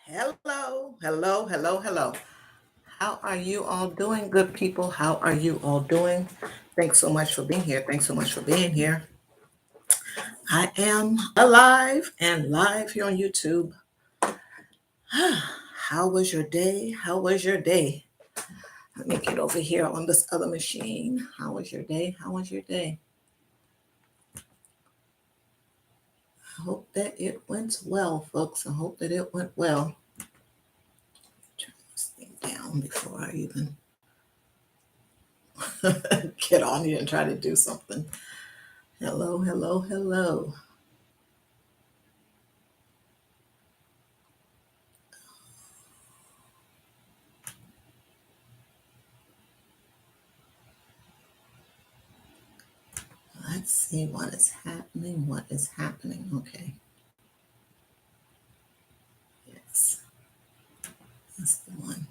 Hello, hello, hello, hello. How are you all doing, good people? How are you all doing? Thanks so much for being here. Thanks so much for being here. I am alive and live here on YouTube. How was your day? How was your day? Let me get over here on this other machine. How was your day? How was your day? I hope that it went well, folks. I hope that it went well. Turn this thing down before I even get on here and try to do something. Hello, hello, hello. Let's see what is happening. What is happening? Okay. Yes, that's the one.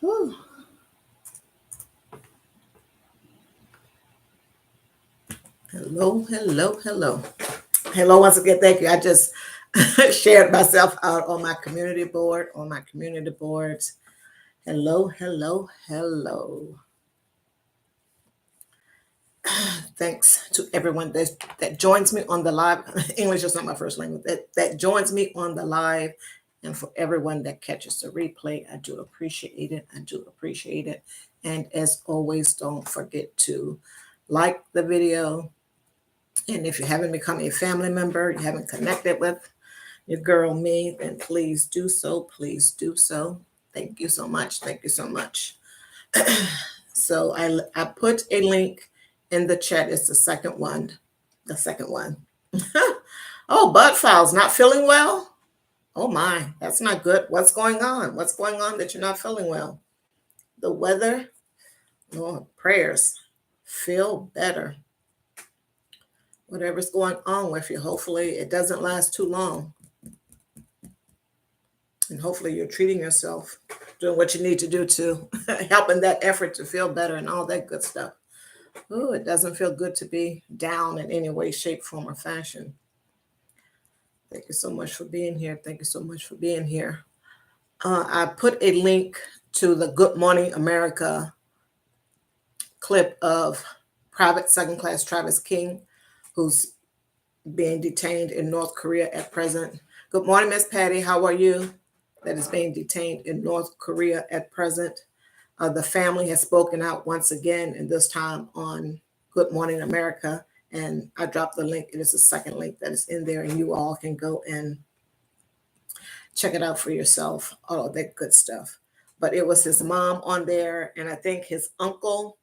Whew. Hello, hello, hello. Hello, once again, thank you. I just shared myself out on my community board, on my community boards. Hello, hello, hello. Thanks to everyone that joins me on the live. English is not my first language. That joins me on the live, and for everyone that catches the replay, I do appreciate it. I do appreciate it. And as always, don't forget to like the video. And if you haven't become a family member, you haven't connected with your girl me, then please do so. Please do so. Thank you so much. Thank you so much. So I put a link in the chat. It's the second one. The second one. Oh, Bud Files not feeling well? Oh my, that's not good. What's going on? What's going on that you're not feeling well? The weather? Lord, prayers. Feel better. Whatever's going on with you, hopefully it doesn't last too long. And hopefully you're treating yourself, doing what you need to do to help in that effort to feel better and all that good stuff. Oh, it doesn't feel good to be down in any way, shape, form, or fashion. Thank you so much for being here. Thank you so much for being here. I put a link to the Good Morning America clip of Private Second Class Travis King, who's being detained in North Korea at present. Good morning, Miss Patty. How are you? That is being detained in North Korea at present. The family has spoken out once again, and this time on Good Morning America. And I dropped the link. It is the second link that is in there, and you all can go and check it out for yourself. All of that good stuff. But it was his mom on there, and I think his uncle.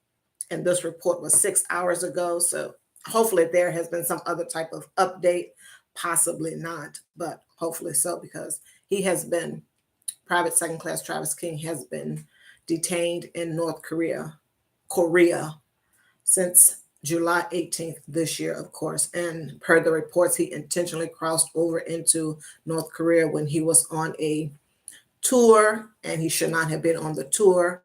And this report was 6 hours ago. So hopefully there has been some other type of update. Possibly not, but hopefully so, because he has been, Private Second Class Travis King has been detained in North Korea, since July 18th this year, of course. And per the reports, he intentionally crossed over into North Korea when he was on a tour, and he should not have been on the tour.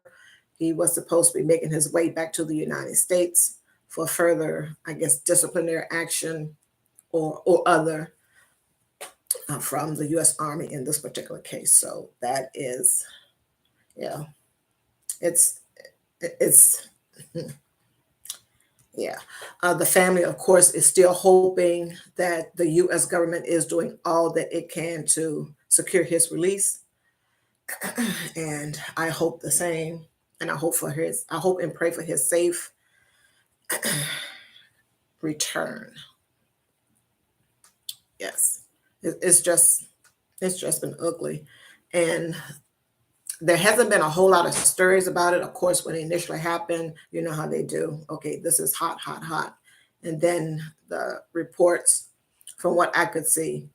He was supposed to be making his way back to the United States for further, I guess, disciplinary action or other from the U.S. Army in this particular case. So that is, yeah, it's yeah. The family, of course, is still hoping that the U.S. government is doing all that it can to secure his release. And I hope the same. And I hope and pray for his safe return. Yes. It's just been ugly. And there hasn't been a whole lot of stories about it. Of course, when it initially happened, you know how they do. Okay, this is hot, hot, hot. And then the reports, from what I could see,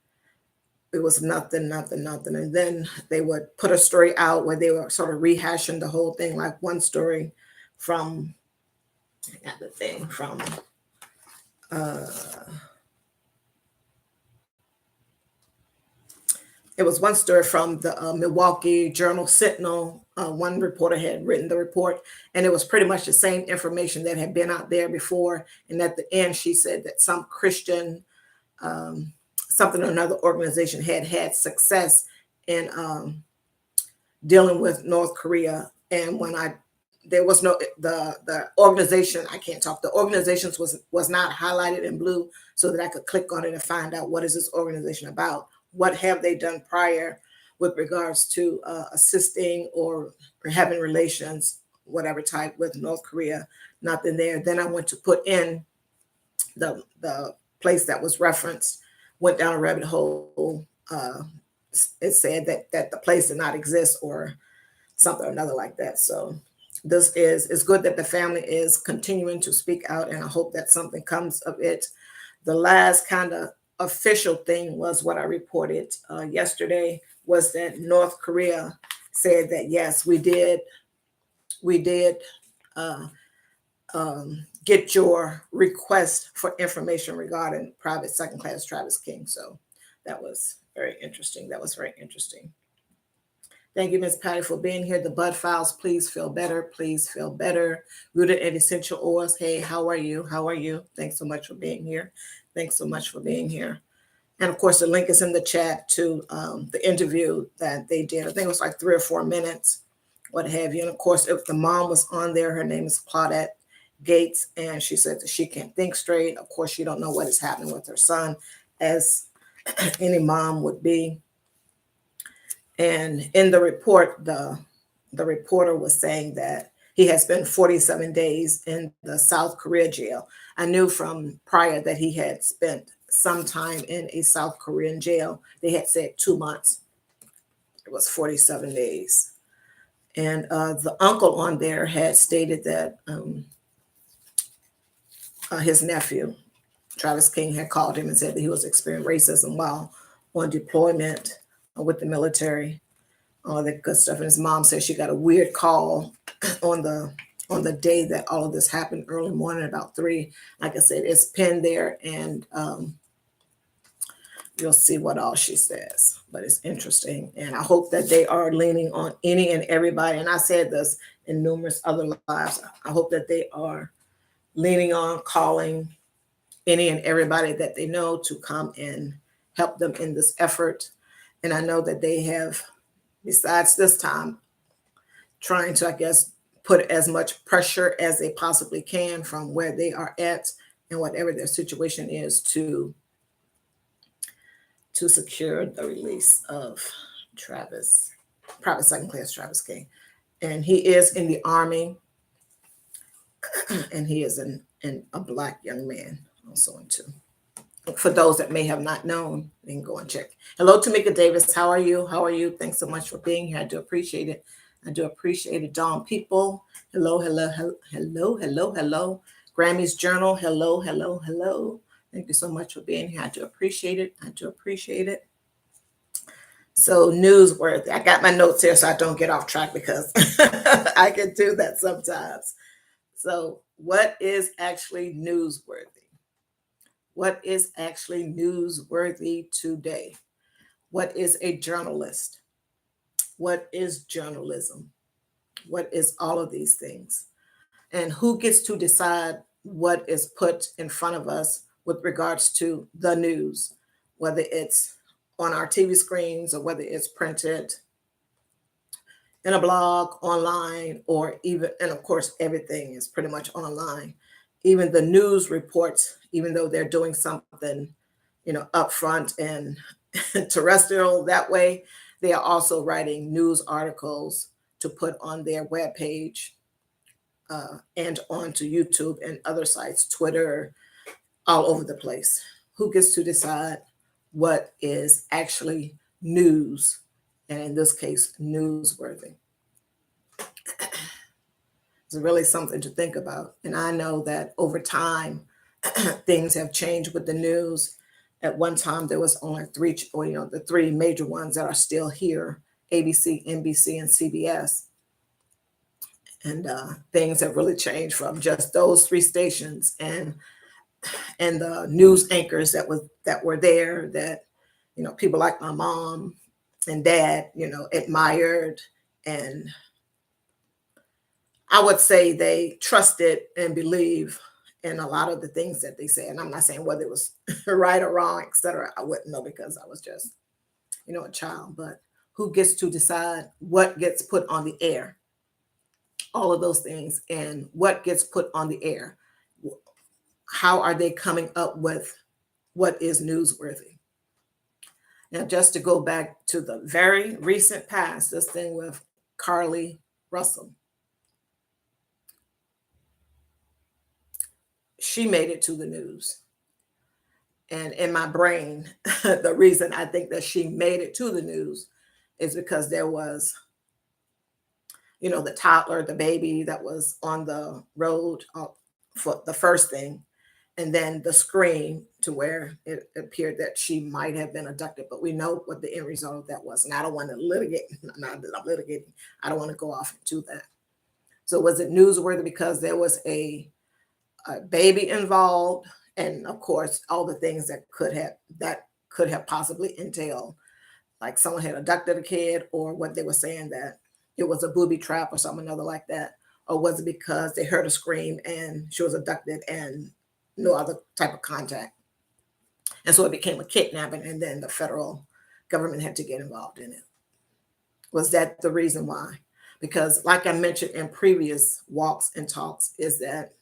it was nothing, nothing, nothing. And then they would put a story out where they were sort of rehashing the whole thing, like one story from, I got the thing from Uh, it was one story from the Milwaukee Journal Sentinel. One reporter had written the report, and it was pretty much the same information that had been out there before. And at the end, she said that some Christian, something or another organization had had success in dealing with North Korea. And when there was no the organization, I can't talk. The organizations was not highlighted in blue so that I could click on it and find out what is this organization about. What have they done prior with regards to assisting or having relations, whatever type, with North Korea? Nothing there. Then I went to put in the place that was referenced, went down a rabbit hole. It said that the place did not exist or something or another like that. So it's good that the family is continuing to speak out, and I hope that something comes of it. The last kind of official thing was what I reported yesterday, was that North Korea said that yes, we did uh, get your request for information regarding private second class Travis King. So that was very interesting. That was very interesting. Thank you, Ms. Patty, for being here. The Bud Files, please feel better. Please feel better. Rooted in Essential Oils. Hey, how are you? How are you? Thanks so much for being here. Thanks so much for being here. And of course, the link is in the chat to the interview that they did. I think it was like 3 or 4 minutes, what have you. And of course, if the mom was on there, her name is Claudette Gates, and she said that she can't think straight. Of course, she don't know what is happening with her son, as any mom would be. And in the report, the reporter was saying that he has spent 47 days in the South Korea jail. I knew from prior that he had spent some time in a South Korean jail. They had said 2 months. It was 47 days. And the uncle on there had stated that his nephew, Travis King, had called him and said that he was experiencing racism while on deployment with the military, all that good stuff. And his mom said she got a weird call on the day that all of this happened, early morning, about 3. Like I said, it's pinned there, and you'll see what all she says. But it's interesting, and I hope that they are leaning on any and everybody. And I said this in numerous other lives. I hope that they are leaning on, calling any and everybody that they know to come and help them in this effort. And I know that they have, besides this time, trying to, I guess, put as much pressure as they possibly can from where they are at and whatever their situation is to secure the release of Travis, private second class Travis King. And he is in the Army, and he is a Black young man, also into. For those that may have not known, they can go and check. Hello, Tamika Davis. How are you? How are you? Thanks so much for being here. I do appreciate it. I do appreciate it. Dawn People. Hello, hello, hello, hello, hello, hello. Grammy's Journal. Hello, hello, hello. Thank you so much for being here. I do appreciate it. I do appreciate it. So newsworthy. I got my notes here so I don't get off track, because I can do that sometimes. So what is actually newsworthy? What is actually newsworthy today? What is a journalist? What is journalism? What is all of these things? And who gets to decide what is put in front of us with regards to the news, whether it's on our TV screens or whether it's printed in a blog, online, or even, and of course, everything is pretty much online. Even the news reports, even though they're doing something, upfront and terrestrial that way, they are also writing news articles to put on their webpage and onto YouTube and other sites, Twitter, all over the place. Who gets to decide what is actually news, and in this case, newsworthy? It's really something to think about. And I know that over time, things have changed with the news. At one time, there was only 3, the 3 major ones that are still here: ABC, NBC, and CBS. And things have really changed from just those 3 stations. And and the news anchors that were there, that people like my mom and dad admired, and I would say they trusted and believe in a lot of the things that they say. And I'm not saying whether it was right or wrong, etc. I wouldn't know because I was just a child. But who gets to decide what gets put on the air? All of those things, and what gets put on the air. How are they coming up with what is newsworthy? Now, just to go back to the very recent past, this thing with Carly Russell, she made it to the news. And in my brain, the reason I think that she made it to the news is because there was, the toddler, the baby that was on the road for the first thing, and then the scream to where it appeared that she might have been abducted. But we know what the end result of that was. And I don't want to litigate, not that I'm litigating, I don't want to go off into that. So was it newsworthy because there was a baby involved? And of course, all the things that could have possibly entailed, like someone had abducted a kid, or what they were saying that it was a booby trap or something other like that, or was it because they heard a scream and she was abducted and no other type of contact, and so it became a kidnapping, and then the federal government had to get involved in it? Was that the reason why? Because, like I mentioned in previous walks and talks, is that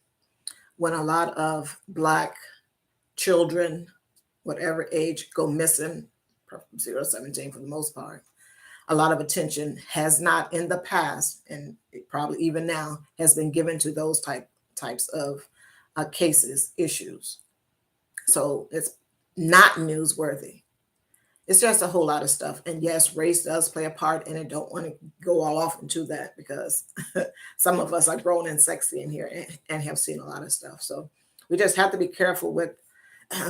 when a lot of Black children, whatever age, go missing, from 0 to 17 for the most part, a lot of attention has not in the past, and probably even now, has been given to those types of cases, issues. So it's not newsworthy. It's just a whole lot of stuff. And yes, race does play a part, and I don't want to go all off into that because some of us are grown and sexy in here and have seen a lot of stuff. So we just have to be careful with,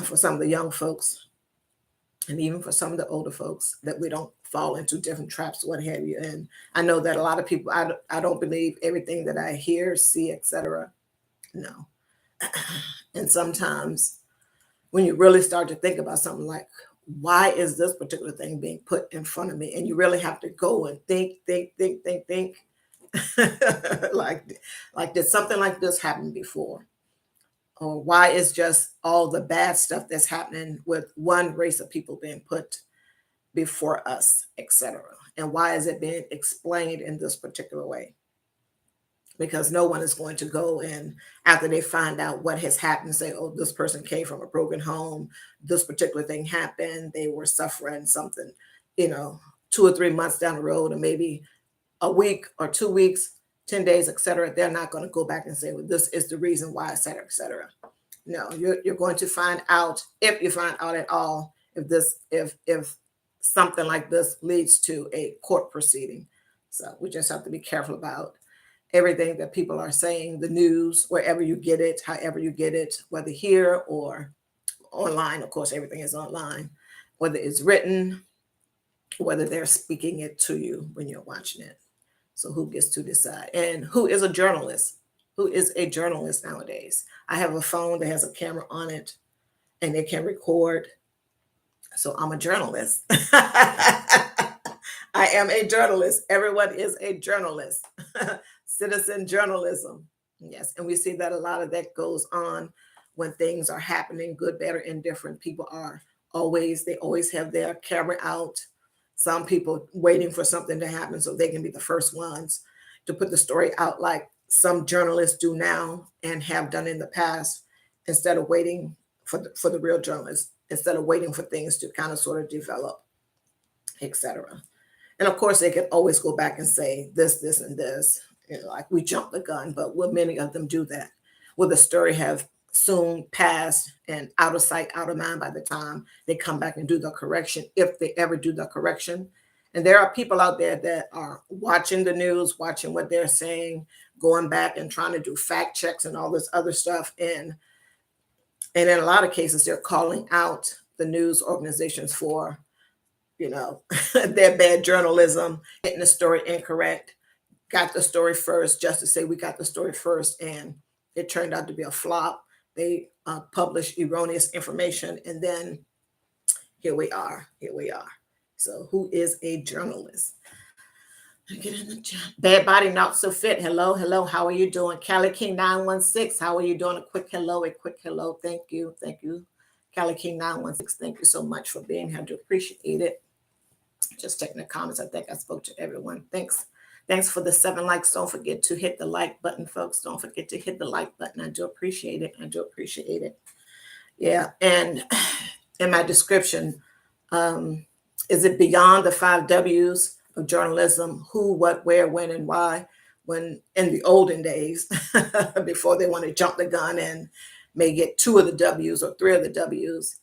for some of the young folks, and even for some of the older folks, that we don't fall into different traps, what have you. And I know that a lot of people, I don't believe everything that I hear, see, etc. No. And sometimes when you really start to think about something like, why is this particular thing being put in front of me? And you really have to go and think. like did something like this happen before? Or why is just all the bad stuff that's happening with one race of people being put before us, etc.? And why is it being explained in this particular way? Because no one is going to go and, after they find out what has happened, say, oh, this person came from a broken home, this particular thing happened, they were suffering something, 2 or 3 months down the road, or maybe a week or 2 weeks, 10 days, etc. They're not going to go back and say, well, this is the reason why, etc., etc. No, you're going to find out, if you find out at all, if something like this leads to a court proceeding. So we just have to be careful about everything that people are saying, the news, wherever you get it, however you get it, whether here or online. Of course, everything is online, whether it's written, whether they're speaking it to you when you're watching it. So who gets to decide? And who is a journalist? Who is a journalist nowadays? I have a phone that has a camera on it and it can record. So I'm a journalist. I am a journalist. Everyone is a journalist. Citizen journalism. Yes. And we see that a lot of that goes on when things are happening, good, better, and different. People are they always have their camera out. Some people waiting for something to happen so they can be the first ones to put the story out, like some journalists do now and have done in the past, instead of waiting for the real journalists, instead of waiting for things to kind of sort of develop, etc. And of course, they can always go back and say this, and this, like we jumped the gun, but will many of them do that? Will the story have soon passed and out of sight, out of mind by the time they come back and do the correction, if they ever do the correction? And there are people out there that are watching the news, watching what they're saying, going back and trying to do fact checks and all this other stuff. And in a lot of cases, they're calling out the news organizations for, their bad journalism, getting the story incorrect, got the story first just to say we got the story first, and it turned out to be a flop. they publish erroneous information, and then here we are. Here we are. So, who is a journalist? Get in the chat. Bad body, not so fit. Hello, hello. How are you doing? Cali King 916. How are you doing? A quick hello, a quick hello. Thank you. Thank you. Cali King 916. Thank you so much for being here. I do appreciate it. Just checking the comments. I think I spoke to everyone. Thanks. Thanks for the 7 likes. Don't forget to hit the like button, folks. Don't forget to hit the like button. I do appreciate it. I do appreciate it. Yeah. And in my description, is it beyond the 5 W's of journalism? Who, what, where, when, and why? When in the olden days, before they want to jump the gun and may get 2 of the W's or 3 of the W's,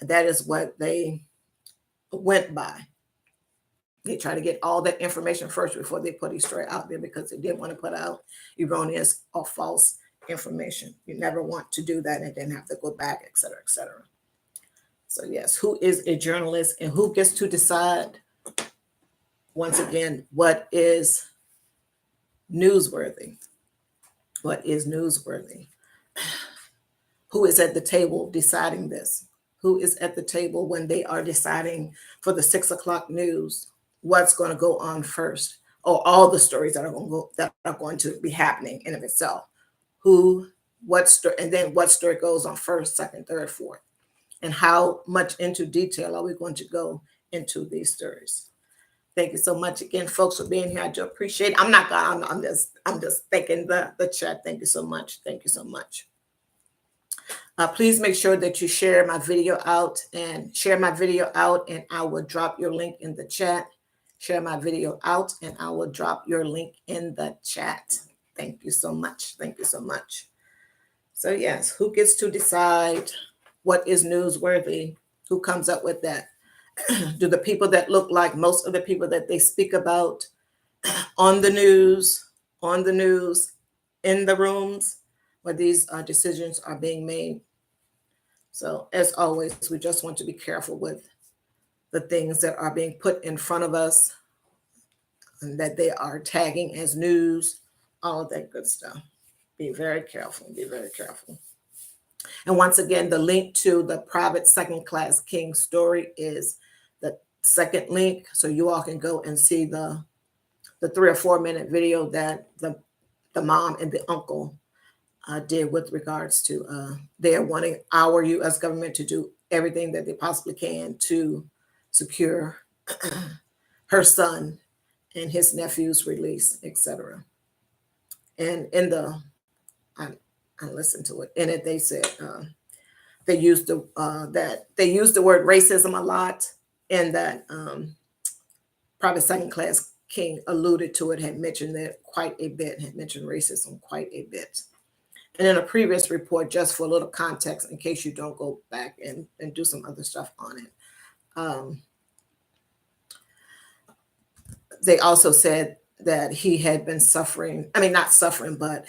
that is what they went by. They try to get all that information first before they put a story out there, because they didn't want to put out erroneous or false information. You never want to do that and then have to go back, et cetera, et cetera. So yes, who is a journalist and who gets to decide, once again, what is newsworthy? What is newsworthy? Who is at the table deciding this? Who is at the table when they are deciding for the 6 o'clock news what's going to go on first, or all the stories that are going to be happening in of itself? Who, what story, and then what story goes on first, second, third, fourth, and how much into detail are we going to go into these stories? Thank you so much again, folks, for being here. I do appreciate it. I'm just thanking the chat. Thank you so much. Thank you so much. Please make sure that you share my video out, and I will drop your link in the chat. Share my video out and I will drop your link in the chat. Thank you so much. Thank you so much. So yes, who gets to decide what is newsworthy? Who comes up with that? Do the people that look like most of the people that they speak about on the news, in the rooms where these decisions are being made? So as always, we just want to be careful with the things that are being put in front of us and that they are tagging as news, all of that good stuff. Be very careful. Be very careful. And once again, the link to the private second class king story is the second link. So you all can go and see the 3 or 4 minute video that the mom and the uncle did with regards to they're wanting our U.S. government to do everything that they possibly can to secure her son and his nephew's release, etc. And in I listened to it. In it, they said they used the word racism a lot, and that private second class king alluded to it, had mentioned that quite a bit, had mentioned racism quite a bit. And in a previous report, just for a little context, in case you don't go back and do some other stuff on it, they also said that he had been suffering, not suffering, but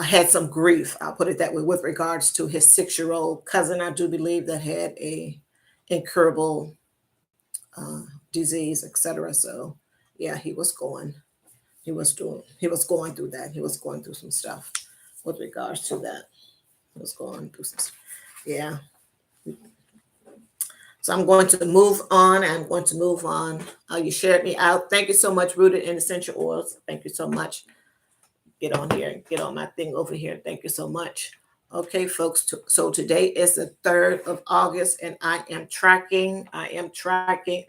had some grief, I'll put it that way, with regards to his 6-year-old cousin, I do believe, that had a incurable disease, etc. So yeah, he was going through that. He was going through some stuff with regards to that. He was going through some stuff. Yeah. So I'm going to move on. You shared me out. Thank you so much, Rooted in Essential Oils. Thank you so much. Get on here, get on my thing over here. Thank you so much. Okay, folks. So today is the 3rd of August, and I am tracking. I am tracking.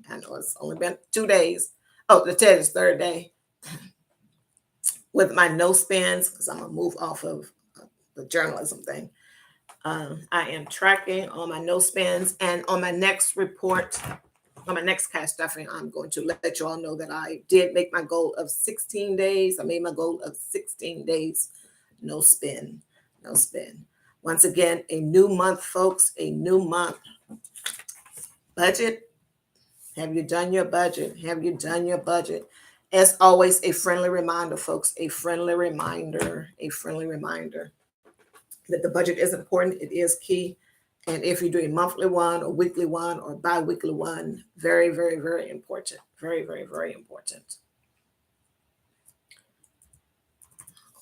I know it's only been 2 days. Oh, today's 3rd day with my no spins, because I'm gonna move off of the journalism thing. I am tracking on my no spins, and on my next report, on my next cast stuffing, I'm going to let you all know that I did make my goal of 16 days. I made my goal of 16 days, no spin. Once again, a new month, folks, a new month. Budget. Have you done your budget? As always, a friendly reminder, folks, a friendly reminder that the budget is important. It is key. And if you do a monthly one or weekly one or bi-weekly one, very, very, very important. Very, very, very important.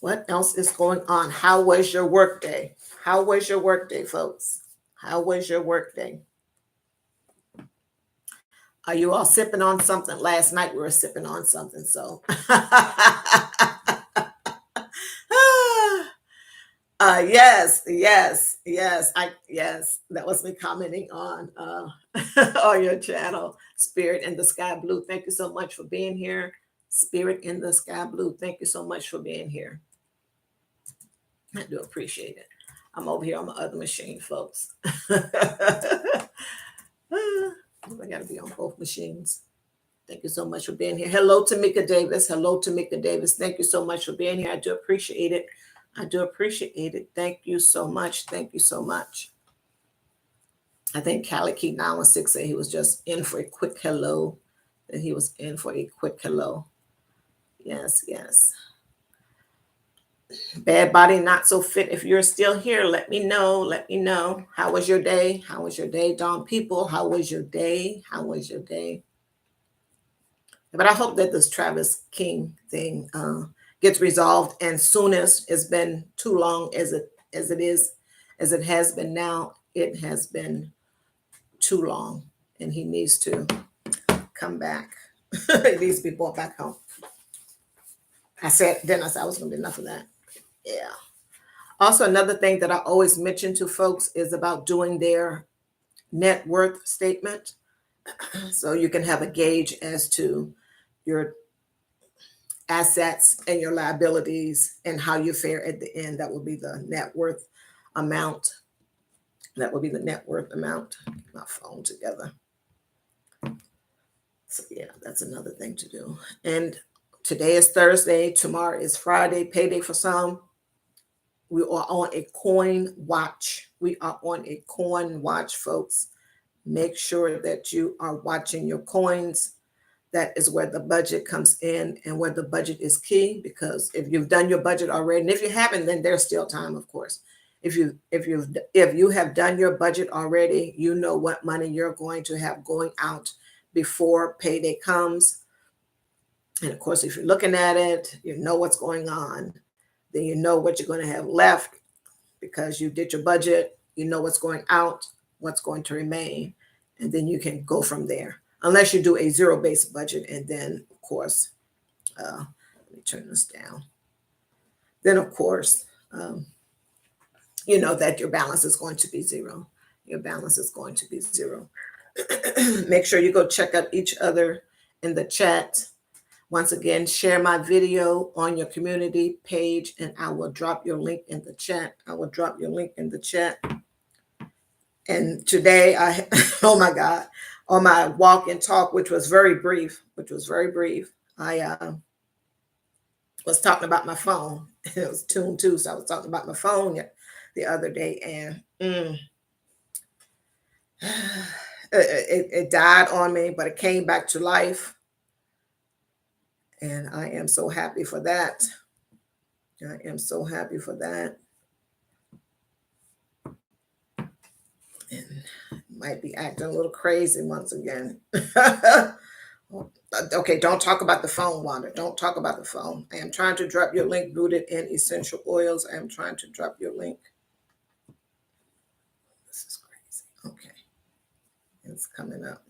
What else is going on? How was your work day? How was your work day, folks? How was your work day? Are you all sipping on something? Last night we were sipping on something, so. Yes. Yes, that was me commenting on on your channel, Spirit in the Sky Blue. Thank you so much for being here. Spirit in the Sky Blue. Thank you so much for being here. I do appreciate it. I'm over here on my other machine, folks. I gotta be on both machines. Thank you so much for being here. Hello, Tamika Davis. Hello, Tamika Davis. Thank you so much for being here. I do appreciate it. I do appreciate it. Thank you so much. Thank you so much. I think Callie Key 916 said he was just in for a quick hello. That he was in for a quick hello. Yes. Bad body, not so fit. If you're still here, let me know. Let me know. How was your day? How was your day, Dawn people? How was your day? How was your day? But I hope that this Travis King thing gets resolved, and soonest. It's been too long as it has been now. It has been too long, and he needs to come back. He needs to be brought back home. I said I was going to be enough of that. Yeah. Also, another thing that I always mention to folks is about doing their net worth statement, so you can have a gauge as to your assets and your liabilities and how you fare at the end. That will be the net worth amount. That will be the net worth amount. Get my phone together. So yeah, that's another thing to do. And today is Thursday. Tomorrow is Friday, payday for some. We are on a coin watch. We are on a coin watch, folks. Make sure that you are watching your coins. That is where the budget comes in, and where the budget is key, because if you've done your budget already, and if you haven't, then there's still time, of course. If you have done your budget already, you know what money you're going to have going out before payday comes. And of course, if you're looking at it, you know what's going on. Then you know what you're going to have left because you did your budget. You know what's going out, what's going to remain, and then you can go from there. Unless you do a zero-based budget, and then, of course, let me turn this down. Then, of course, you know that your balance is going to be zero. Your balance is going to be zero. Make sure you go check out each other in the chat. Once again, share my video on your community page, and I will drop your link in the chat. And today, oh my God, on my walk and talk, which was very brief, I was talking about my phone. It was tuned too, so I was talking about my phone the other day, and it died on me, but it came back to life. And I am so happy for that. I am so happy for that. And might be acting a little crazy once again. Okay, don't talk about the phone, Wanda. Don't talk about the phone. I am trying to drop your link, Rooted in Essential Oils. I am trying to drop your link. This is crazy. Okay. It's coming up.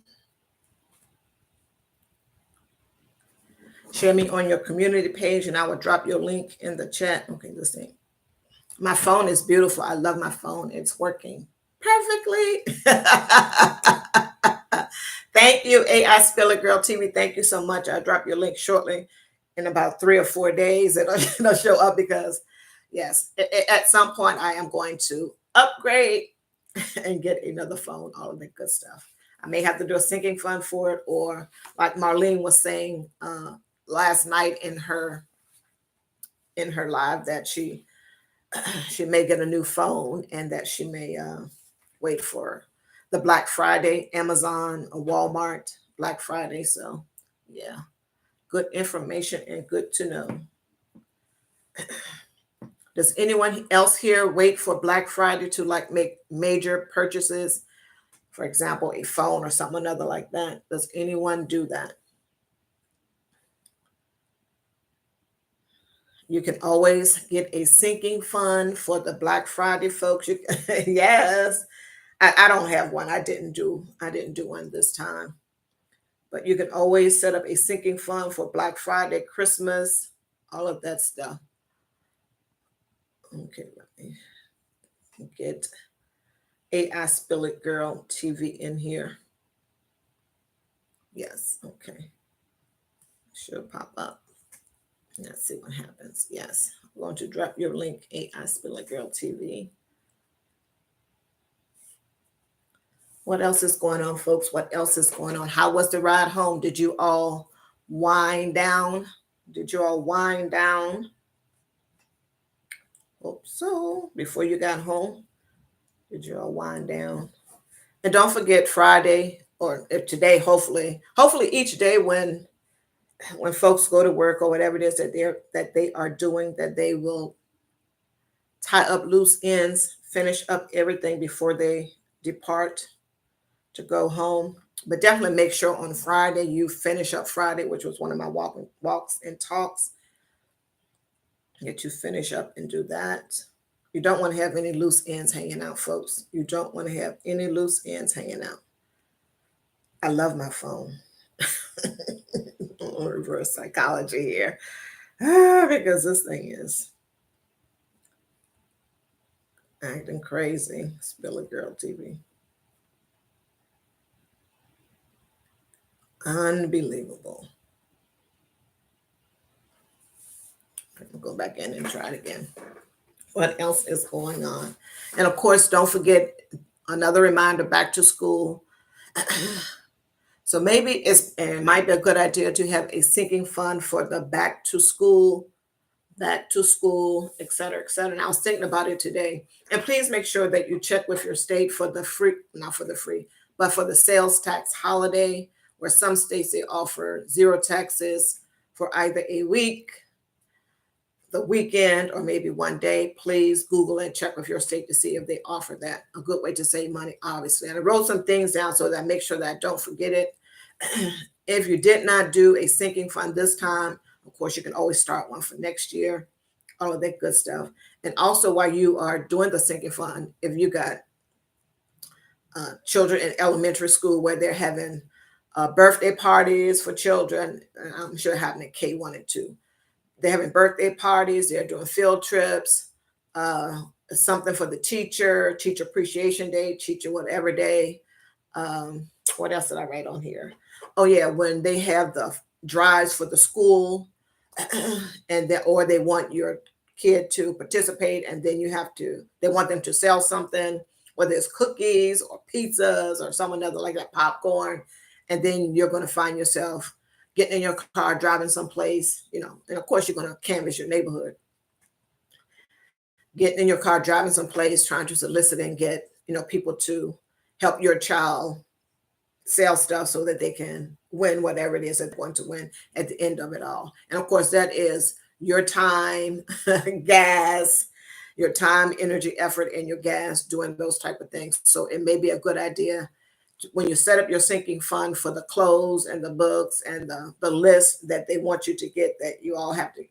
Share me on your community page, and I will drop your link in the chat. Okay, this thing. My phone is beautiful. I love my phone. It's working perfectly. Thank you, AI Spiller Girl TV. Thank you so much. I'll drop your link shortly. In about 3 or 4 days, it'll show up, because, yes, at some point I am going to upgrade and get another phone, all of that good stuff. I may have to do a sinking fund for it, or like Marlene was saying last night in her live, that she may get a new phone, and that she may wait for the Black Friday, Amazon or Walmart Black Friday. So yeah, good information and good to know. Does anyone else here wait for Black Friday to like make major purchases? For example, a phone or something another like that. Does anyone do that? You can always get a sinking fund for the Black Friday folks. Yes, I don't have one. I didn't do one this time. But you can always set up a sinking fund for Black Friday, Christmas, all of that stuff. Okay, let me get AI Spillet Girl TV in here. Yes, okay. Should pop up. Let's see what happens. Yes, I'm going to drop your link, AI Spillet Girl TV. What else is going on, folks? What else is going on? How was the ride home? Did you all wind down? Did you all wind down? Hope so. Before you got home, did you all wind down? And don't forget Friday or today, hopefully each day when folks go to work or whatever it is that they are doing, that they will tie up loose ends, finish up everything before they depart to go home. But definitely make sure on Friday you finish up Friday, which was one of my walks and talks. That you finish up and do that. You don't want to have any loose ends hanging out, folks. You don't want to have any loose ends hanging out. I love my phone. Reverse psychology here. Because this thing is acting crazy. Spiller Girl TV. Unbelievable. I'll go back in and try it again. What else is going on? And of course, don't forget another reminder, back to school. So maybe it might be a good idea to have a sinking fund for the back to school, et cetera, et cetera. And I was thinking about it today. And please make sure that you check with your state for the free, not for the free, but for the sales tax holiday, where some states they offer zero taxes for either a week, the weekend, or maybe one day. Please Google and check with your state to see if they offer that. A good way to save money, obviously. And I wrote some things down so that I make sure that I don't forget it. If you did not do a sinking fund this time, of course, you can always start one for next year, all of that good stuff. And also, while you are doing the sinking fund, if you got children in elementary school where they're having birthday parties for children, I'm sure happening at K1 and 2. They're having birthday parties, they're doing field trips, something for the teacher appreciation day, teacher whatever day. What else did I write on here? Oh yeah, when they have the drives for the school, and or they want your kid to participate, and then they want them to sell something, whether it's cookies or pizzas or some another like that, popcorn, and then you're going to find yourself getting in your car, driving someplace, and of course you're going to canvass your neighborhood. Getting in your car, driving someplace, trying to solicit and get, people to help your child sell stuff so that they can win whatever it is they're going to win at the end of it all. And of course, that is your time, gas, your time, energy, effort, and your gas doing those type of things. So it may be a good idea when you set up your sinking fund for the clothes and the books and the list that they want you to get, that you all have to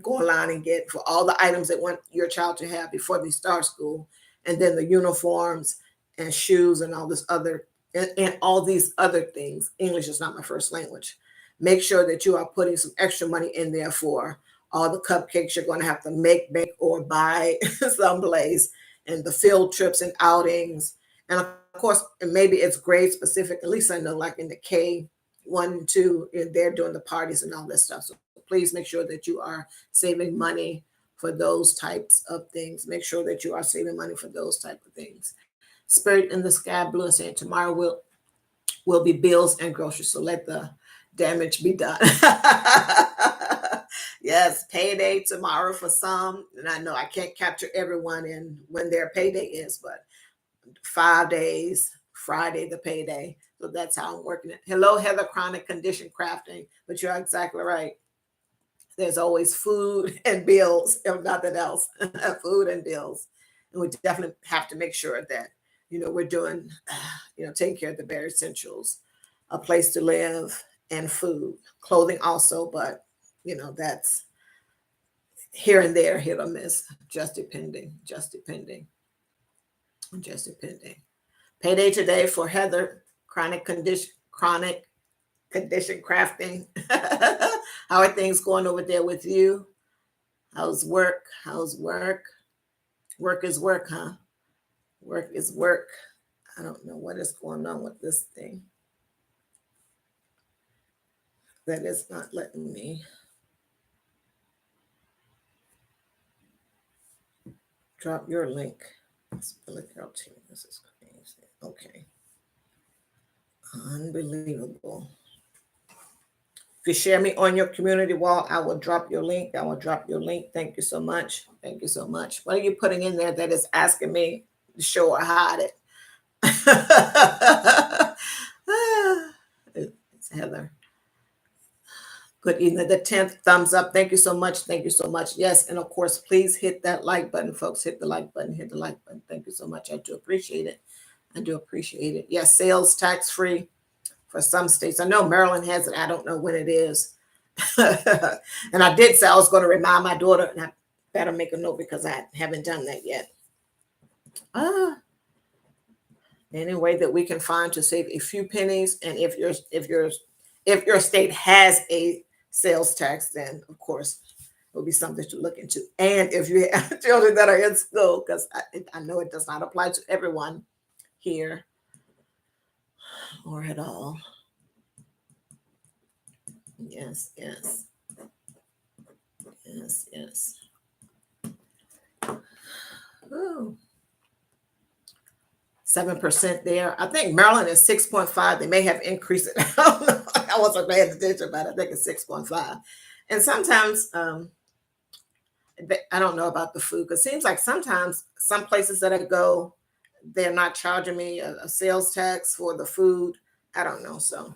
go online and get for all the items they want your child to have before they start school, and then the uniforms and shoes and all this other and all these other things. English is not my first language. Make sure that you are putting some extra money in there for all the cupcakes you're going to have to make, bake, or buy someplace, and the field trips and outings. And of course, and maybe it's grade specific. At least I know, like in the K1 and 2, they're doing the parties and all this stuff. So please make sure that you are saving money for those types of things. Make sure that you are saving money for those type of things. Spirit in the Sky Blue is saying tomorrow will be bills and groceries. So let the damage be done. Yes, payday tomorrow for some. And I know I can't capture everyone in when their payday is, but 5 days, Friday, the payday. So that's how I'm working it. Hello, Heather, Chronic Condition Crafting. But you're exactly right. There's always food and bills, if nothing else. Food and bills. And we definitely have to make sure that, we're doing, taking care of the bare essentials, a place to live and food, clothing also. But, that's here and there, hit or miss, just depending, just depending, just depending. Payday today for Heather, chronic condition crafting. How are things going over there with you? How's work? How's work? Work is work, huh? Work is work. I don't know what is going on with this thing. That is not letting me drop your link. Spilling out team. This is crazy. Okay. Unbelievable. If you share me on your community wall, I will drop your link. I will drop your link. Thank you so much. Thank you so much. What are you putting in there that is asking me to show or hide it? It's Heather. Good evening. The 10th thumbs up. Thank you so much. Thank you so much. Yes. And of course, please hit that like button, folks. Hit the like button. Hit the like button. Thank you so much. I do appreciate it. I do appreciate it. Yes. Sales tax free for some states. I know Maryland has it. I don't know when it is. And I did say I was going to remind my daughter, and I better make a note because I haven't done that yet. Any way that we can find to save a few pennies. And if your state has a sales tax, then of course it will be something to look into. And if you have children that are in school, because I know it does not apply to everyone here or at all. Yes, yes. Yes, yes. Ooh. 7% there. I think Maryland is 6.5. They may have increased it. I don't know. I wasn't paying attention, but I think it's 6.5. And sometimes I don't know about the food because it seems like sometimes some places that I go, they're not charging me a sales tax for the food. I don't know. So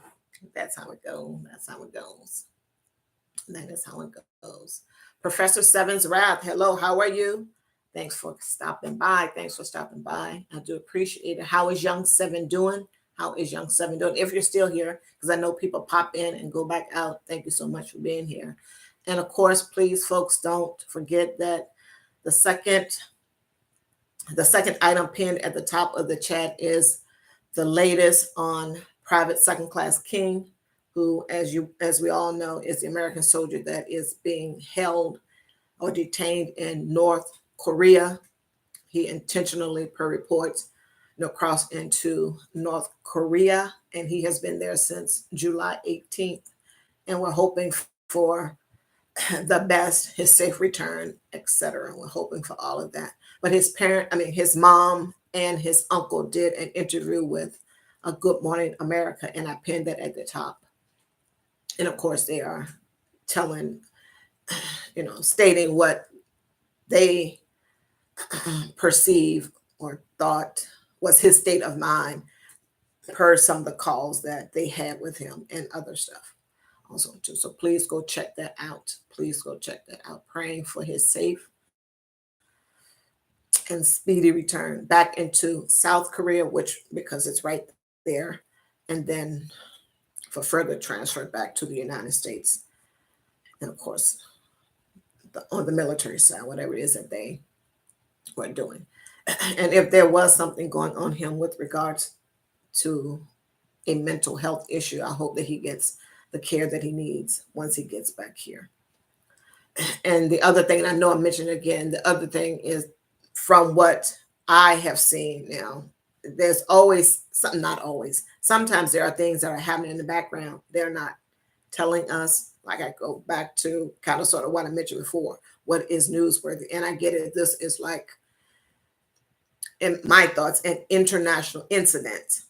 that's how it goes. That's how it goes. That is how it goes. Professor Sevens Wrath, hello, how are you? Thanks for stopping by. Thanks for stopping by. I do appreciate it. How is Young Seven doing? How is Young Seven doing? If you're still here, because I know people pop in and go back out. Thank you so much for being here. And of course, please, folks, don't forget that the second item pinned at the top of the chat is the latest on Private Second Class King, who, as we all know, is the American soldier that is being held or detained in North Korea. He intentionally, per reports, crossed into North Korea, and he has been there since July 18th. And we're hoping for the best, his safe return, etc. We're hoping for all of that. But his mom and his uncle did an interview with a Good Morning America, and I pinned that at the top. And of course, they are telling, stating what they perceive or thought was his state of mind per some of the calls that they had with him and other stuff also too. So please go check that out. Please go check that out. Praying for his safe and speedy return back into South Korea, which because it's right there, and then for further transfer back to the United States. And of course, on the military side, whatever it is that they were doing. And if there was something going on him with regards to a mental health issue, I hope that he gets the care that he needs once he gets back here. And the other thing, and I know I mentioned it again, the other thing is from what I have seen now, there's always something, not always. Sometimes there are things that are happening in the background. They're not telling us, like I go back to kind of sort of what I mentioned before, what is newsworthy. And I get it. This is like, in my thoughts, an international incident,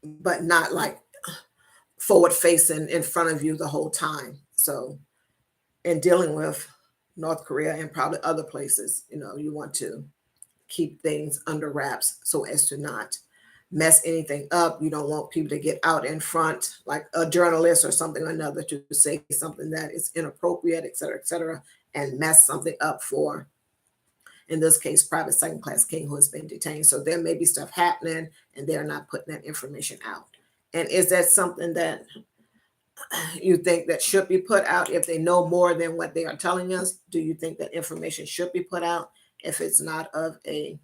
but not like forward facing in front of you the whole time. So in dealing with North Korea and probably other places, you want to keep things under wraps so as to not mess anything up. You don't want people to get out in front, like a journalist or something or another, to say something that is inappropriate, et cetera, and mess something up for, in this case, Private Second Class King, who has been detained. So there may be stuff happening and they're not putting that information out. And is that something that you think that should be put out if they know more than what they are telling us? Do you think that information should be put out if it's not of a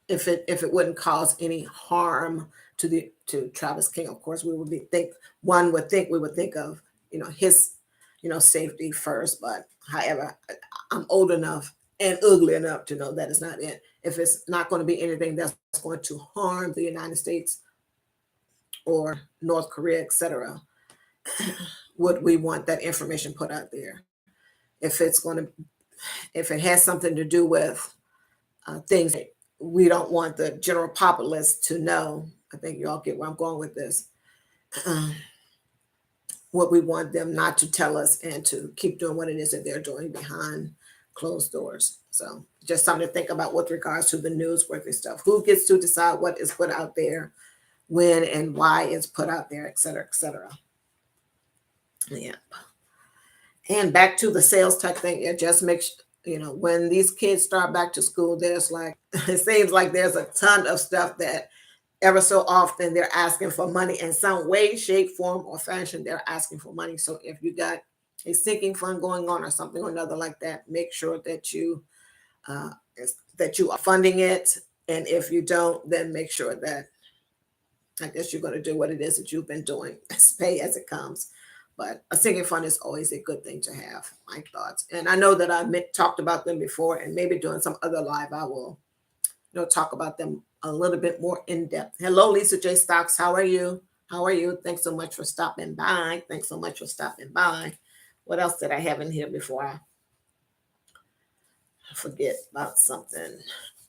if it wouldn't cause any harm to Travis King? Of course, we would we would think of his safety first. But however, I'm old enough and ugly enough to know that is not it. If it's not going to be anything that's going to harm the United States or North Korea, etc., would we want that information put out there? If it's going to, if it has something to do with things that we don't want the general populace to know, I think you all get where I'm going with this. What we want them not to tell us and to keep doing what it is that they're doing behind closed doors. So just something to think about with regards to the newsworthy stuff. Who gets to decide what is put out there, when and why it's put out there, et cetera, et cetera. Yeah. And back to the sales type thing, it just makes, when these kids start back to school, there's like, it seems like there's a ton of stuff that ever so often they're asking for money in some way, shape, form, or fashion. They're asking for money. So if you got a sinking fund going on or something or another like that, make sure that you are funding it. And if you don't, then make sure that I guess you're going to do what it is that you've been doing, pay as it comes. But a sinking fund is always a good thing to have, my thoughts. And I know that I talked about them before, and maybe doing some other live, I will talk about them a little bit more in depth. Hello, Lisa J. Stocks. How are you? How are you? Thanks so much for stopping by. Thanks so much for stopping by. What else did I have in here before I forget about something?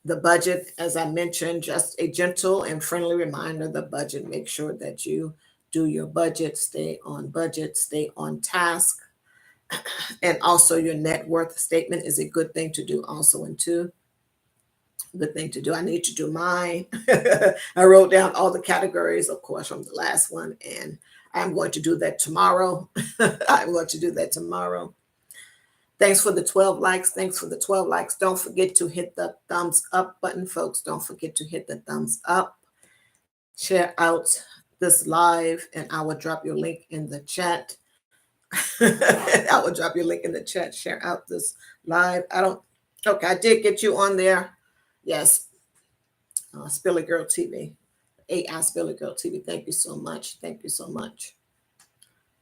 The budget, as I mentioned, just a gentle and friendly reminder, the budget, make sure that you do your budget, stay on task. And also your net worth statement is a good thing to do also, and too. Good thing to do. I need to do mine. I wrote down all the categories, of course, from the last one, and I'm going to do that tomorrow. I'm going to do that tomorrow. Thanks for the 12 likes. Thanks for the 12 likes. Don't forget to hit the thumbs up button, folks. Don't forget to hit the thumbs up. Share out this live, and I will drop your link in the chat. I will drop your link in the chat. Share out this live. Okay, I did get you on there. Yes. Spilly Girl TV. AI Spilly Girl TV. Thank you so much. Thank you so much.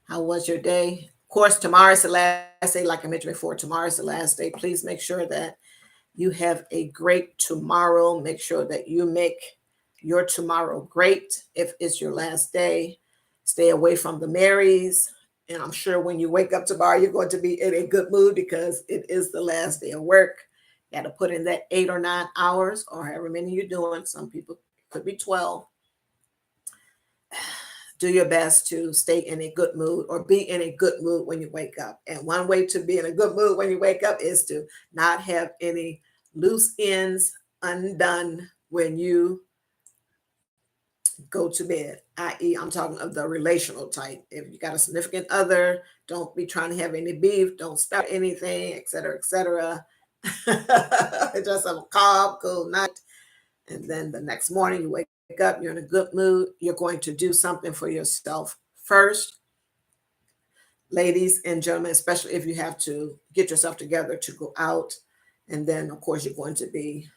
How was your day? Of course, tomorrow's the last day. Like I mentioned before, tomorrow's the last day. Please make sure that you have a great tomorrow. Make sure that you make your tomorrow great. If it's your last day, stay away from the Marys. And I'm sure when you wake up tomorrow, you're going to be in a good mood because it is the last day of work. You got to put in that 8 or 9 hours or however many you're doing. Some people could be 12. Do your best to stay in a good mood or be in a good mood when you wake up. And one way to be in a good mood when you wake up is to not have any loose ends undone when you go to bed, i.e., I'm talking of the relational type. If you got a significant other, don't be trying to have any beef, don't start anything, etc., etc. Just have a calm, cool night. And then the next morning you wake up, you're in a good mood. You're going to do something for yourself first. Ladies and gentlemen, especially if you have to get yourself together to go out. And then, of course, you're going to be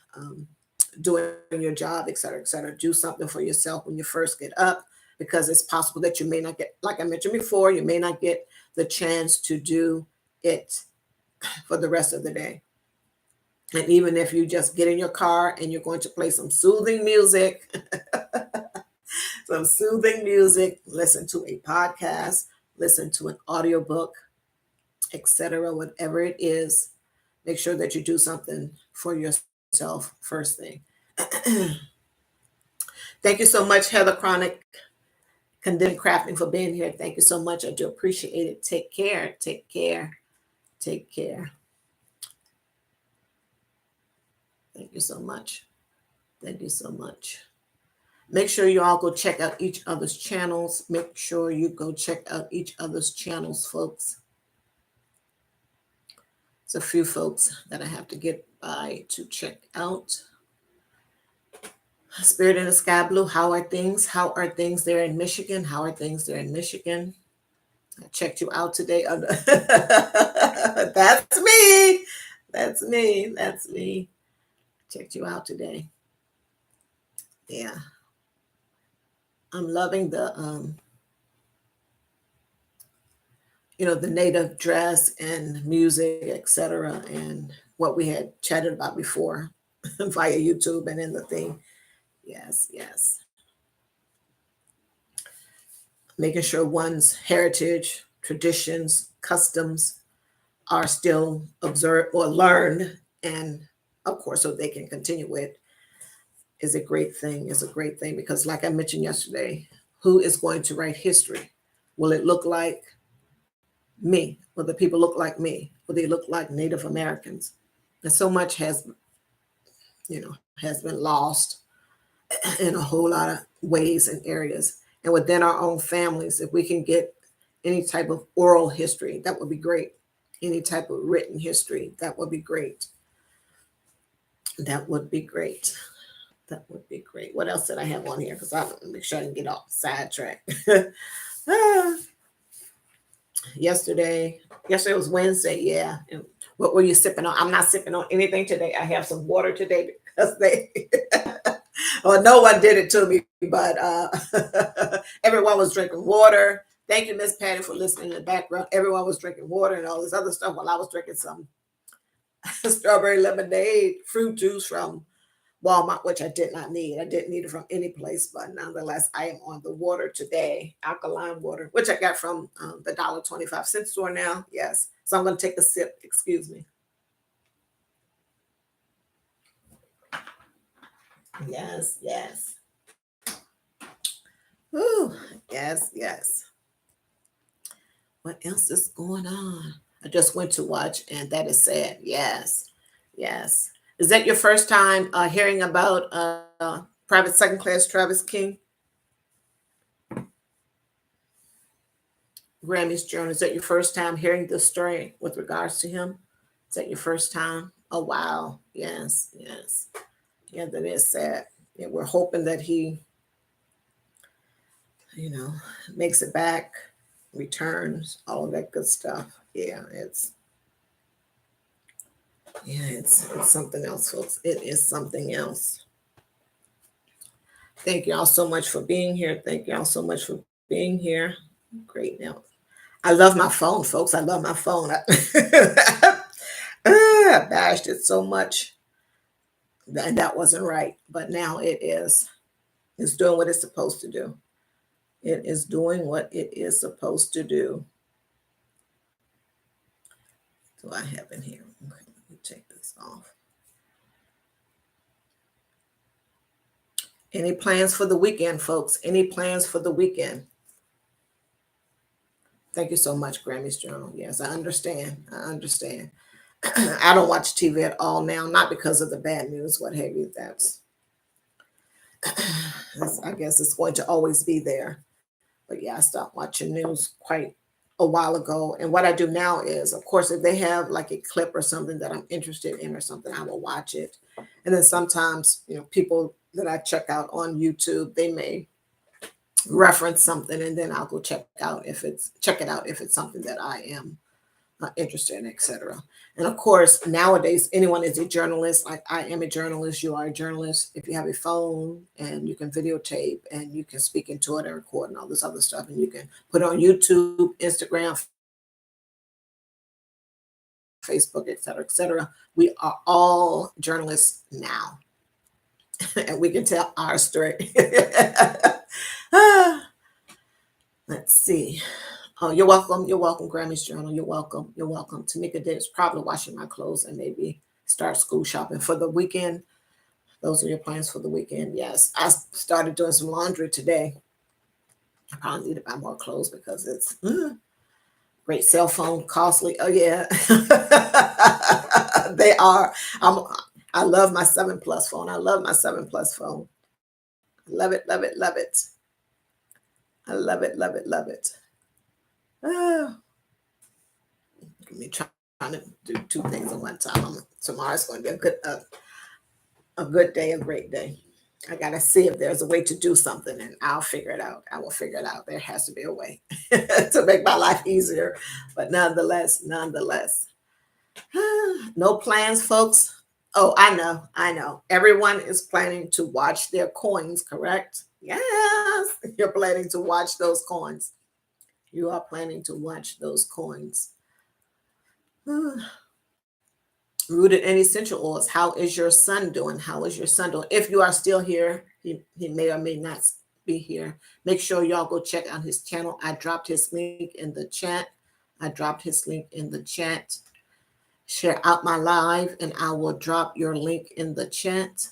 doing your job, et cetera, et cetera. Do something for yourself when you first get up, because it's possible that you may not get, like I mentioned before, you may not get the chance to do it for the rest of the day. And even if you just get in your car and you're going to play some soothing music, listen to a podcast, listen to an audiobook, etc., whatever it is, make sure that you do something for yourself first thing. Thank you so much, Heather Chronic Condemned Crafting, for being here. Thank you so much. I do appreciate it. Take care. Take care. Take care. Thank you so much. Thank you so much. Make sure you all go check out each other's channels. Make sure you go check out each other's channels, folks. It's a few folks that I have to get by to check out. Spirit in the Sky Blue, how are things? How are things there in Michigan? How are things there in Michigan? I checked you out today. That's me. That's me. That's me. Checked you out today. Yeah. I'm loving the the native dress and music, etc., and what we had chatted about before via YouTube and in the thing. Yes, yes. Making sure one's heritage, traditions, customs are still observed or learned, and of course, so they can continue with is a great thing. Is a great thing because, like I mentioned yesterday, who is going to write history? Will it look like me? Will the people look like me? Will they look like Native Americans? And so much has been lost in a whole lot of ways and areas. And within our own families, if we can get any type of oral history, that would be great. Any type of written history, that would be great. That would be great. That would be great. What else did I have on here? Because I want to make sure I didn't get off sidetracked. Ah, yesterday was Wednesday. Yeah. And what were you sipping on? I'm not sipping on anything today. I have some water today because they well, no one did it to me, but everyone was drinking water. Thank you, Miss Patty, for listening in the background. Everyone was drinking water and all this other stuff while I was drinking some strawberry lemonade, fruit juice from Walmart, which I did not need. I didn't need it from any place, but nonetheless, I am on the water today, alkaline water, which I got from the $1.25 store now. Yes. So I'm going to take a sip. Excuse me. Yes, yes. Ooh, yes, yes. What else is going on? I just went to watch, and that is sad. Yes, yes. Is that your first time hearing about private second class Travis King? Grammys Journal. Is that your first time hearing this story with regards to him? Is that your first time? Oh wow. Yes, yes. Yeah, that is sad. Yeah, we're hoping that he, you know, makes it back, returns, all of that good stuff. It's something else, folks. It is something else. Thank you all so much for being here. Thank you all so much for being here. Great now. I love my phone, folks. I love my phone. I bashed it so much, and that wasn't right. But now it is. It's doing what it's supposed to do. It is doing what it is supposed to do. So I have in here. Okay, let me take this off. Any plans for the weekend, folks? Any plans for the weekend? Thank you so much, Grammys Journal. Yes, I understand. I understand. I don't watch TV at all now, not because of the bad news, what have you. I guess it's going to always be there. But yeah, I stopped watching news quite a while ago. And what I do now is, of course, if they have like a clip or something that I'm interested in or something, I will watch it. And then sometimes, people that I check out on YouTube, they may reference something, and then I'll go check it out if it's something that I am interested in, etc. And of course, nowadays, anyone is a journalist. Like I am a journalist, you are a journalist. If you have a phone and you can videotape and you can speak into it and record and all this other stuff, and you can put it on YouTube, Instagram, Facebook, etc., we are all journalists now, and we can tell our story. Let's see. Oh, you're welcome. You're welcome, Grammys Journal. You're welcome. You're welcome. Tamika Dennis probably washing my clothes and maybe start school shopping for the weekend. Those are your plans for the weekend. Yes. I started doing some laundry today. I probably need to buy more clothes because it's great cell phone, costly. Oh yeah. They are. I love my 7 Plus phone. I love my 7 Plus phone. Love it, love it, love it. I love it, love it, love it. Oh, me trying to do 2 things at one time. Tomorrow's going to be a good day, a great day. I gotta see if there's a way to do something, and I'll figure it out. I will figure it out. There has to be a way to make my life easier. But nonetheless, no plans, folks. Oh, I know. Everyone is planning to watch their coins, correct? Yes, you're planning to watch those coins. You are planning to watch those coins. Rooted in essential oils. How is your son doing? How is your son doing? If you are still here, he may or may not be here. Make sure y'all go check out his channel. I dropped his link in the chat. I dropped his link in the chat. Share out my live, and I will drop your link in the chat.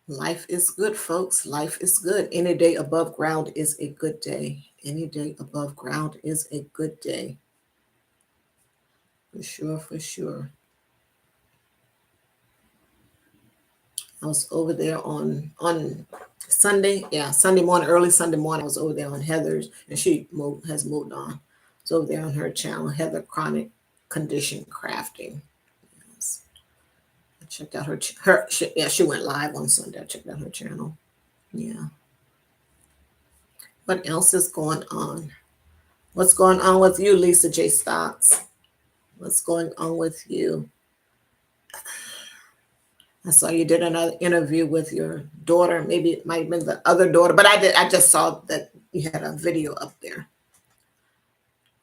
Life is good, folks. Life is good. Any day above ground is a good day. Any day above ground is a good day. For sure, for sure. I was over there on Sunday. Yeah, Sunday morning, early Sunday morning. I was over there on Heather's, and she has moved on. It's over there on her channel, Heather Chronic Condition Crafting. Yes. I checked out she went live on Sunday. I checked out her channel. Yeah. What else is going on? What's going on with you, Lisa J. Stocks? What's going on with you? I saw you did another interview with your daughter. Maybe it might have been the other daughter, but I just saw that you had a video up there.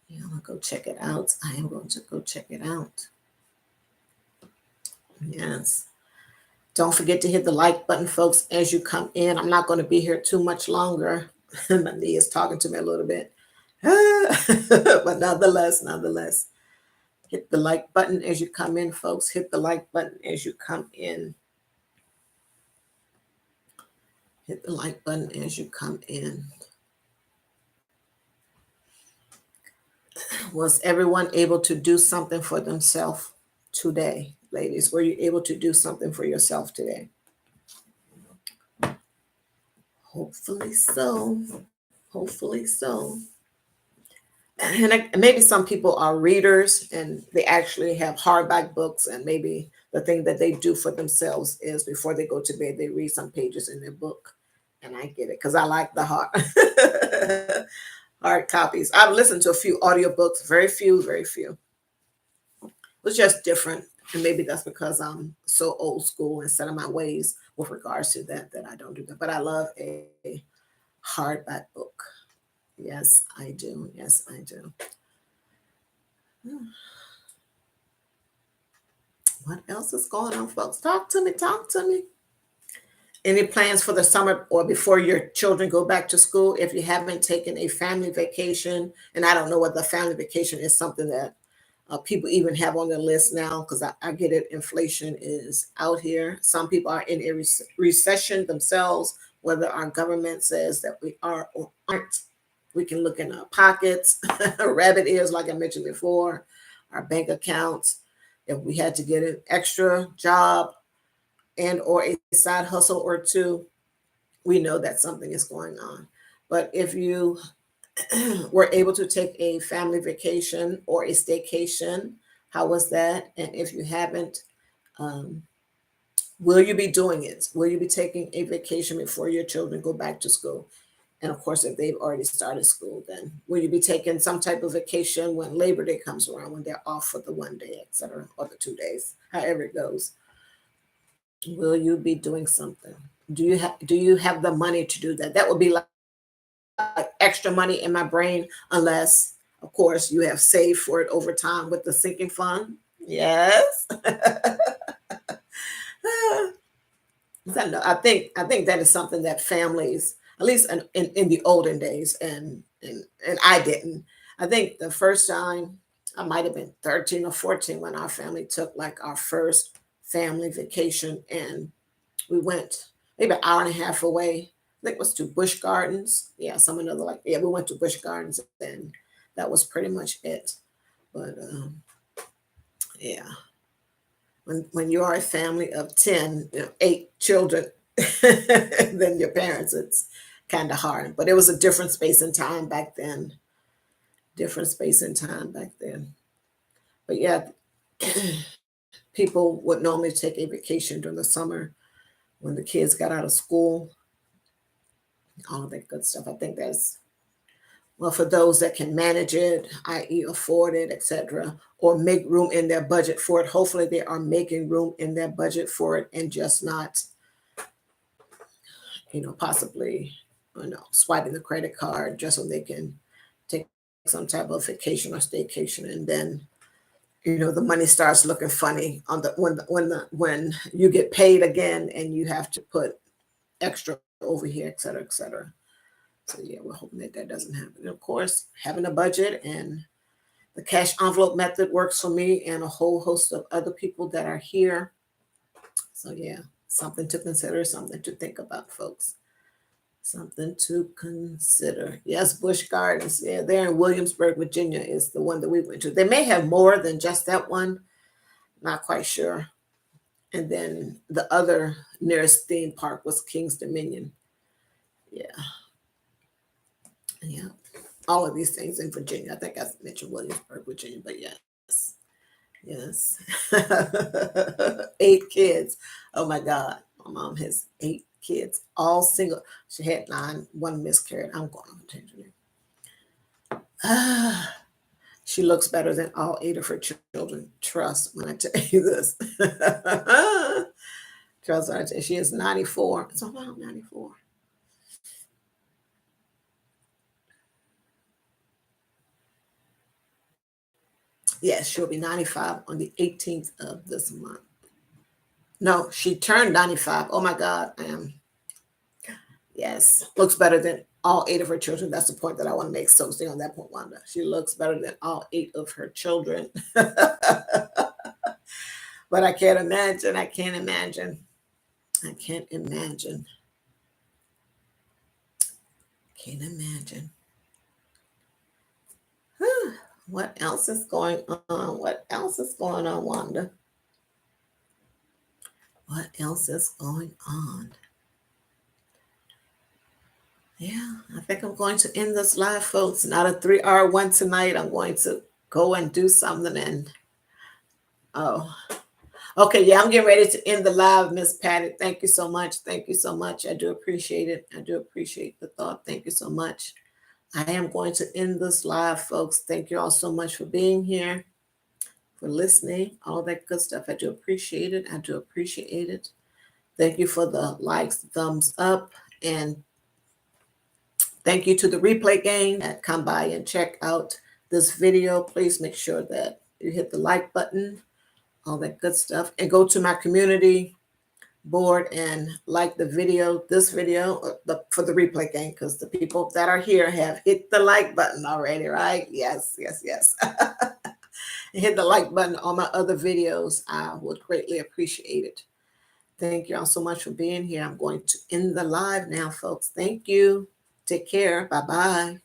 Yeah, I'm gonna go check it out. I am going to go check it out. Yes. Don't forget to hit the like button, folks, as you come in. I'm not going to be here too much longer. My knee is talking to me a little bit. But nonetheless, hit the like button as you come in, folks. Hit the like button as you come in. Hit the like button as you come in. Was everyone able to do something for themselves today, ladies? Were you able to do something for yourself today? Hopefully so. Hopefully so. And maybe some people are readers and they actually have hardback books, and maybe the thing that they do for themselves is before they go to bed, they read some pages in their book. And I get it because I like the hard copies. I've listened to a few audiobooks, very few. It was just different. And maybe that's because I'm so old school and set in my ways with regards to that I don't do that. But I love a hardback book. Yes, I do. Yes, I do. What else is going on, folks? Talk to me. Talk to me. Any plans for the summer or before your children go back to school? If you haven't taken a family vacation, and I don't know what the family vacation is, something that people even have on their list now, because I get it. Inflation is out here. Some people are in a recession themselves, whether our government says that we are or aren't. We can look in our pockets, rabbit ears, like I mentioned before, our bank accounts. If we had to get an extra job and or a side hustle or two, we know that something is going on. But if you were able to take a family vacation or a staycation, how was that? And if you haven't, will you be doing it? Will you be taking a vacation before your children go back to school? And of course, if they've already started school, then will you be taking some type of vacation when Labor Day comes around, when they're off for the 1 day, etc., or the 2 days, however it goes? Will you be doing something? Do you have the money to do that? That would be like extra money in my brain, unless, of course, you have saved for it over time with the sinking fund. Yes. I think that is something that families, at least in the olden days, and I didn't. I think the first time I might have been 13 or 14 when our family took like our first family vacation, and we went maybe an hour and a half away. I think it was to Busch Gardens. Yeah, some another like yeah, we went to Busch Gardens, and that was pretty much it. But yeah, when you are a family of 10, 8 children, than your parents, it's kind of hard. But it was a different space and time back then. Different space and time back then. But yeah, People would normally take a vacation during the summer when the kids got out of school, all of that good stuff. I think that's, well, for those that can manage it, i.e., afford it, etc., or make room in their budget for it. Hopefully, they are making room in their budget for it and just not, possibly, swiping the credit card just so they can take some type of vacation or staycation, and then the money starts looking funny on when you get paid again and you have to put extra over here, et cetera, et cetera. So yeah, we're hoping that that doesn't happen. And of course, having a budget and the cash envelope method works for me and a whole host of other people that are here. So yeah, something to consider, something to think about, folks. Something to consider. Yes, Busch Gardens. Yeah, there in Williamsburg, Virginia is the one that we went to. They may have more than just that one. Not quite sure. And then the other nearest theme park was King's Dominion. Yeah. Yeah. All of these things in Virginia. I think I mentioned Williamsburg, Virginia, but yes. Yes. 8 kids. Oh my God. My mom has 8 kids, all single. She had 9, one miscarried. I'm going on a tangent. She looks better than all 8 of her children. Trust when I tell you this. Trust when I tell you. She is 94. It's about 94. Yes, she'll be 95 on the 18th of this month. No, she turned 95. Oh my God. Yes, looks better than all 8 of her children. That's the point that I want to make. So stay on that point, Wanda. She looks better than all 8 of her children. But I can't imagine. I can't imagine. I can't imagine. Can't imagine. What else is going on? What else is going on, Wanda? What else is going on? Yeah, I think I'm going to end this live, folks. Not a 3-hour one tonight. I'm going to go and do something and oh. Okay, yeah, I'm getting ready to end the live, Miss Patty. Thank you so much. Thank you so much. I do appreciate it. I do appreciate the thought. Thank you so much. I am going to end this live, folks. Thank you all so much for being here, for listening, all that good stuff. I do appreciate it. I do appreciate it. Thank you for the likes, thumbs up, and thank you to the replay gang that come by and check out this video. Please make sure that you hit the like button, all that good stuff, and go to my community board and like the video, this video, for the replay gang, because the people that are here have hit the like button already, right? Yes, yes, yes. Hit the like button on my other videos. I would greatly appreciate it. Thank you all so much for being here. I'm going to end the live now, folks. Thank you. Take care. Bye-bye.